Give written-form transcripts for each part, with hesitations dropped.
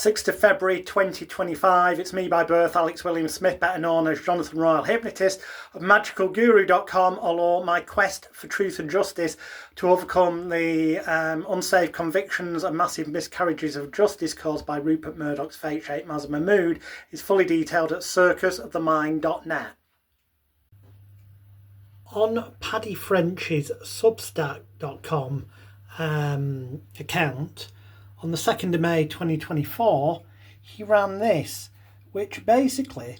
6th of February 2025, it's me by birth, Alex William Smith, better known as Jonathan Royal Hypnotist of magicalguru.com, although my quest for truth and justice to overcome the unsafe convictions and massive miscarriages of justice caused by Rupert Murdoch's fate, Sheikh Mazher Mahmood, is fully detailed at circusofthemind.net. On Paddy French's substack.com account, on the 2nd of May 2024, he ran this, which basically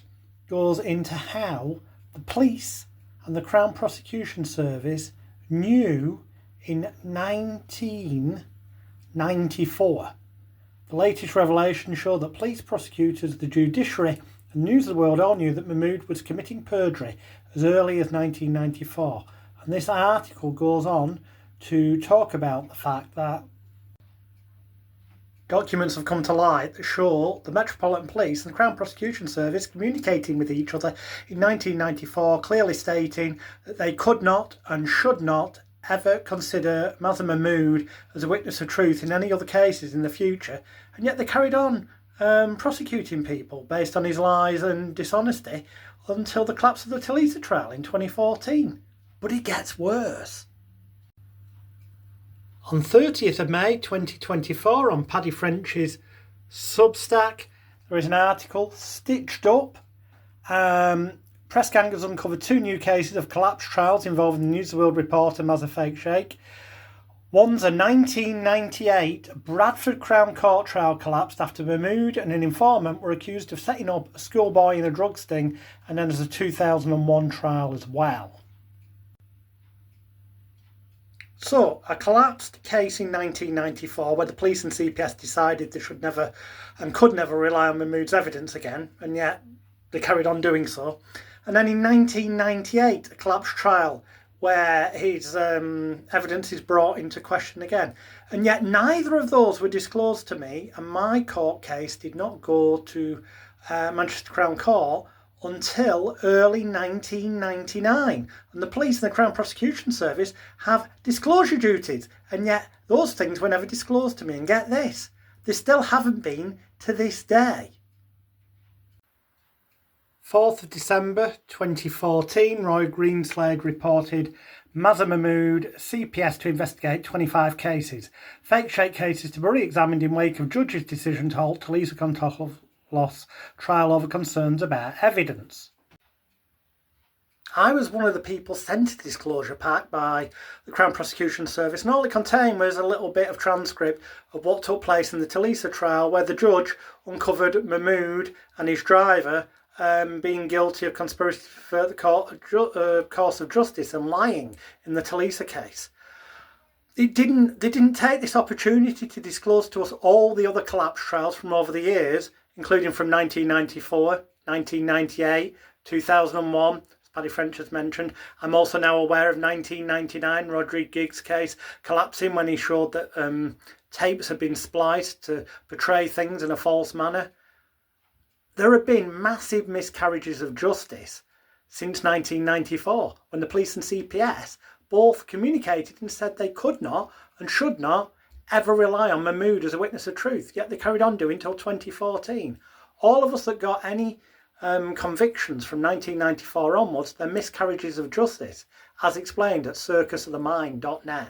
goes into how the police and the Crown Prosecution Service knew in 1994. The latest revelation showed that police, prosecutors, the judiciary and news of the world all knew that Mahmood was committing perjury as early as 1994. And this article goes on to talk about the fact that documents have come to light that show the Metropolitan Police and the Crown Prosecution Service communicating with each other in 1994, clearly stating that they could not and should not ever consider Mazher Mahmood as a witness of truth in any other cases in the future, and yet they carried on prosecuting people based on his lies and dishonesty until the collapse of the Talisa trial in 2014. But it gets worse. On 30th of May 2024, on Paddy French's Substack, there is an article, Stitched Up. Press gang has uncovered 2 new cases of collapsed trials involving the News of the World reporter Mazher fake Sheik. One's a 1998 Bradford Crown Court trial collapsed after Mahmood and an informant were accused of setting up a schoolboy in a drug sting, and then there's a 2001 trial as well. So, a collapsed case in 1994 where the police and CPS decided they should never and could never rely on Mahmood's evidence again, and yet they carried on doing so. And then in 1998, a collapsed trial where his evidence is brought into question again. And yet neither of those were disclosed to me, and my court case did not go to Manchester Crown Court until early 1999, and the police and the Crown Prosecution Service have disclosure duties, and yet those things were never disclosed to me. And get this, they still haven't been to this day. 4th of December 2014, Roy Greenslade reported Mazher Mahmood, CPS to investigate 25 fake Sheik cases to be re-examined in wake of judge's decision to halt Talisa control loss trial over concerns about evidence. I was one of the people sent a disclosure pack by the Crown Prosecution Service, and all it contained was a little bit of transcript of what took place in the Talisa trial, where the judge uncovered Mahmood and his driver being guilty of conspiracy to pervert the course of justice and lying in the Talisa case. They didn't take this opportunity to disclose to us all the other collapse trials from over the years, including from 1994, 1998, 2001, as Paddy French has mentioned. I'm also now aware of 1999, Roderick Giggs' case collapsing when he showed that tapes had been spliced to portray things in a false manner. There have been massive miscarriages of justice since 1994, when the police and CPS both communicated and said they could not and should not ever rely on Mahmood as a witness of truth, yet they carried on doing until 2014. All of us that got any convictions from 1994 onwards, they're miscarriages of justice, as explained at circusofthemind.net.